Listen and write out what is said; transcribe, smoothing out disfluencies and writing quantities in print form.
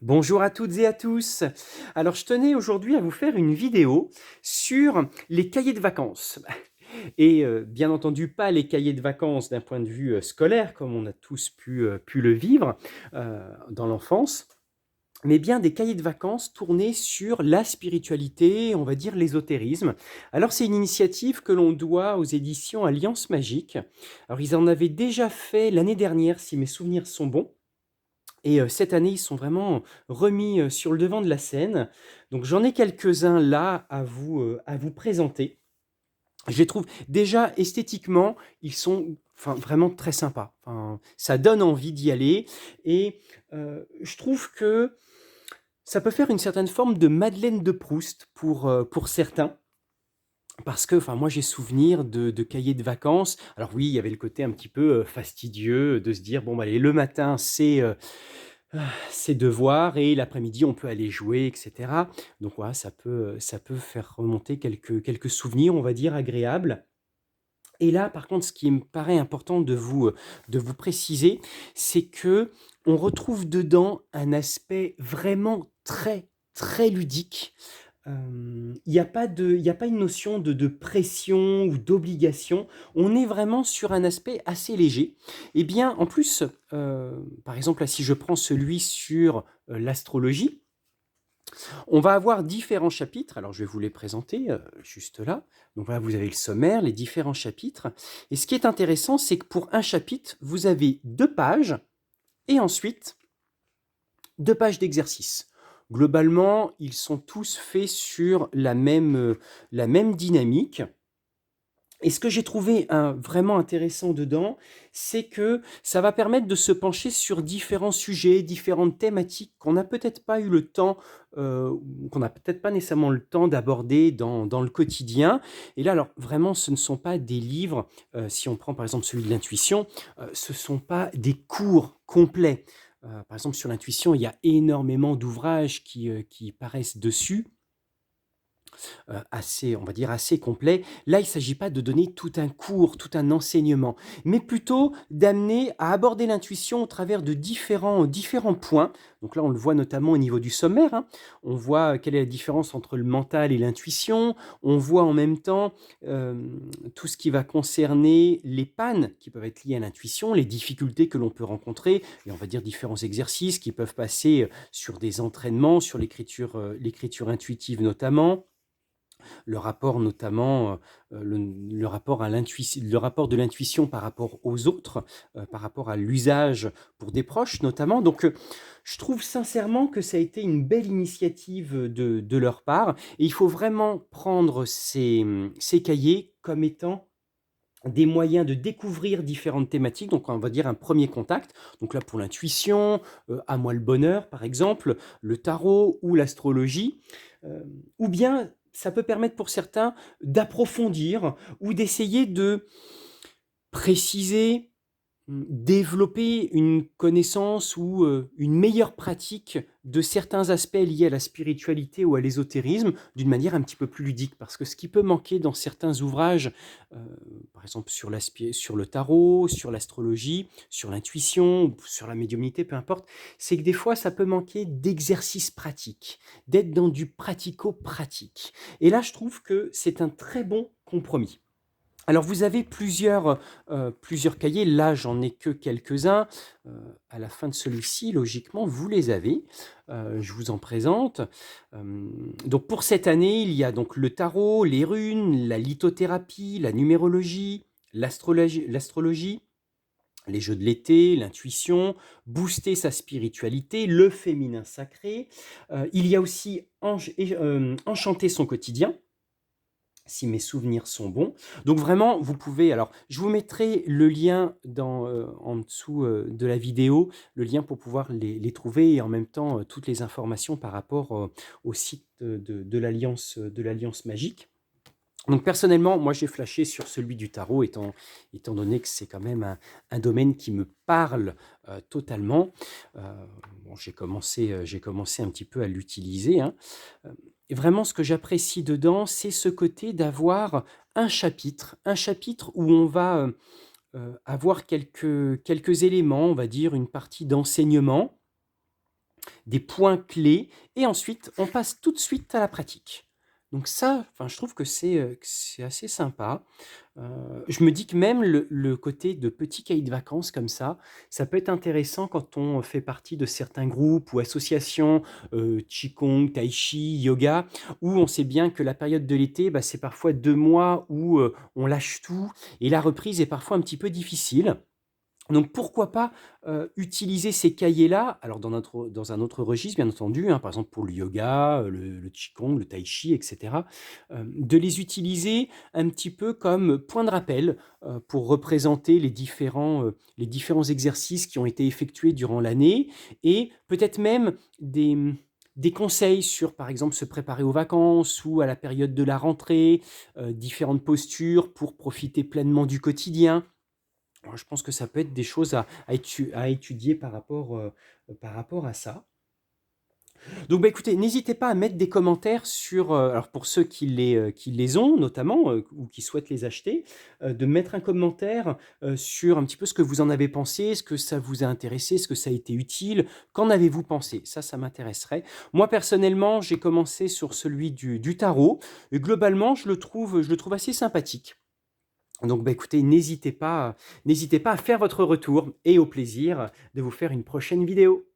Bonjour à toutes et à tous. Alors, je tenais aujourd'hui à vous faire une vidéo sur les cahiers de vacances. Et bien entendu, pas les cahiers de vacances d'un point de vue scolaire, comme on a tous pu le vivre dans l'enfance, mais bien des cahiers de vacances tournés sur la spiritualité, on va dire l'ésotérisme. Alors, c'est une initiative que l'on doit aux éditions Alliance Magique. Alors, ils en avaient déjà fait l'année dernière, si mes souvenirs sont bons. Et cette année, ils sont vraiment remis, sur le devant de la scène. Donc j'en ai quelques-uns là à vous présenter. Je les trouve déjà esthétiquement, ils sont enfin vraiment très sympas. Enfin, ça donne envie d'y aller et je trouve que ça peut faire une certaine forme de Madeleine de Proust pour certains. Parce que, enfin, moi, j'ai souvenir de cahiers de vacances. Alors oui, il y avait le côté un petit peu, fastidieux de se dire: «Bon, bah, allez, le matin, ses devoirs et l'après-midi, on peut aller jouer et cetera. Donc voilà, ça peut faire remonter quelques souvenirs, on va dire, agréables. Et là, par contre, ce qui me paraît important de vous préciser, c'est que on retrouve dedans un aspect vraiment très, très ludique. Il y a pas une notion de pression ou d'obligation. On est vraiment sur un aspect assez léger. Et bien, en plus, par exemple, là, si je prends celui sur, l'astrologie, on va avoir différents chapitres. Alors, je vais vous les présenter, juste là. Donc voilà, vous avez le sommaire, les différents chapitres et ce qui est intéressant, c'est que pour un chapitre, vous avez 2 pages et ensuite 2 pages d'exercices. Globalement, ils sont tous faits sur la même dynamique et ce que j'ai trouvé, vraiment intéressant dedans, c'est que ça va permettre de se pencher sur différents sujets, différentes thématiques qu'on n'a peut-être pas eu le temps, ou qu'on n'a peut-être pas nécessairement le temps d'aborder dans le quotidien. Et là, alors vraiment, ce ne sont pas des livres, si on prend par exemple celui de l'intuition, ce ne sont pas des cours complets. Par exemple sur l'intuition, il y a énormément d'ouvrages qui paraissent dessus assez, on va dire, assez complet. Là, il ne s'agit pas de donner tout un cours, tout un enseignement, mais plutôt d'amener à aborder l'intuition au travers de différents points. Donc là, on le voit notamment au niveau du sommaire, hein. On voit quelle est la différence entre le mental et l'intuition. On voit en même temps tout ce qui va concerner les pannes qui peuvent être liées à l'intuition, les difficultés que l'on peut rencontrer, et on va dire différents exercices qui peuvent passer sur des entraînements, sur l'écriture intuitive notamment, le rapport notamment, le rapport à le rapport de l'intuition par rapport aux autres, par rapport à l'usage pour des proches notamment. Donc, je trouve sincèrement que ça a été une belle initiative, de leur part et il faut vraiment prendre ces cahiers comme étant des moyens de découvrir différentes thématiques. Donc on va dire un premier contact. Donc là pour l'intuition, «À moi le bonheur» par exemple, le tarot ou l'astrologie. Ou bien ça peut permettre pour certains d'approfondir ou d'essayer de préciser, développer une connaissance ou, une meilleure pratique de certains aspects liés à la spiritualité ou à l'ésotérisme d'une manière un petit peu plus ludique. Parce que ce qui peut manquer dans certains ouvrages, heu, par exemple sur le tarot, sur l'astrologie, sur l'intuition ou sur la médiumnité, peu importe, c'est que des fois ça peut manquer d'exercices pratiques, d'être dans du pratico-pratique. Et là, je trouve que c'est un très bon compromis. Alors vous avez plusieurs cahiers, là j'en ai que quelques-uns, heu, à la fin de celui-ci, logiquement, vous les avez. Je vous en présente. Donc pour cette année, il y a donc le tarot, les runes, la lithothérapie, la numérologie, l'astrologie, les jeux de l'été, l'intuition, booster sa spiritualité, le féminin sacré. Il y a aussi enchanter son quotidien, si mes souvenirs sont bons. Donc vraiment, vous pouvez alors je vous mettrai le lien en dessous, de la vidéo, le lien pour pouvoir les trouver et en même temps, toutes les informations par rapport, au site de l'Alliance Magique. Donc personnellement, moi j'ai flashé sur celui du tarot étant donné que c'est quand même un domaine qui me parle, totalement. Heu, bon j'ai commencé un petit peu à l'utiliser, hein. Et vraiment ce que j'apprécie dedans, c'est ce côté d'avoir un chapitre où on va, avoir quelques éléments, on va dire une partie d'enseignement des points clés et ensuite on passe tout de suite à la pratique. Donc ça, enfin, je trouve que c'est assez sympa. Je me dis que même le côté de petits cahiers de vacances comme ça peut être intéressant quand on fait partie de certains groupes ou associations, qigong, tai chi, yoga, où on sait bien que la période de l'été, bah, c'est parfois 2 mois où, on lâche tout et la reprise est parfois un petit peu difficile. Donc pourquoi pas, utiliser ces cahiers-là, alors dans un autre registre bien entendu, hein, par exemple pour le yoga, le qigong, le tai chi et cetera, de les utiliser un petit peu comme point de rappel, pour représenter les différents exercices qui ont été effectués durant l'année et peut-être même des conseils sur, par exemple, se préparer aux vacances ou à la période de la rentrée, différentes postures pour profiter pleinement du quotidien. Je pense que ça peut être des choses à étudier par rapport à ça. Donc, bah, écoutez, n'hésitez pas à mettre des commentaires sur, alors pour ceux qui les ont notamment, ou qui souhaitent les acheter, de mettre un commentaire, sur un petit peu ce que vous en avez pensé. Est-ce que ça vous a intéressé? Est-ce que ça a été utile? Qu'en avez-vous pensé? Ça m'intéresserait. Moi, personnellement, j'ai commencé sur celui du tarot et globalement, je le trouve assez sympathique. Donc, bah, écoutez, n'hésitez pas à faire votre retour et au plaisir de vous faire une prochaine vidéo.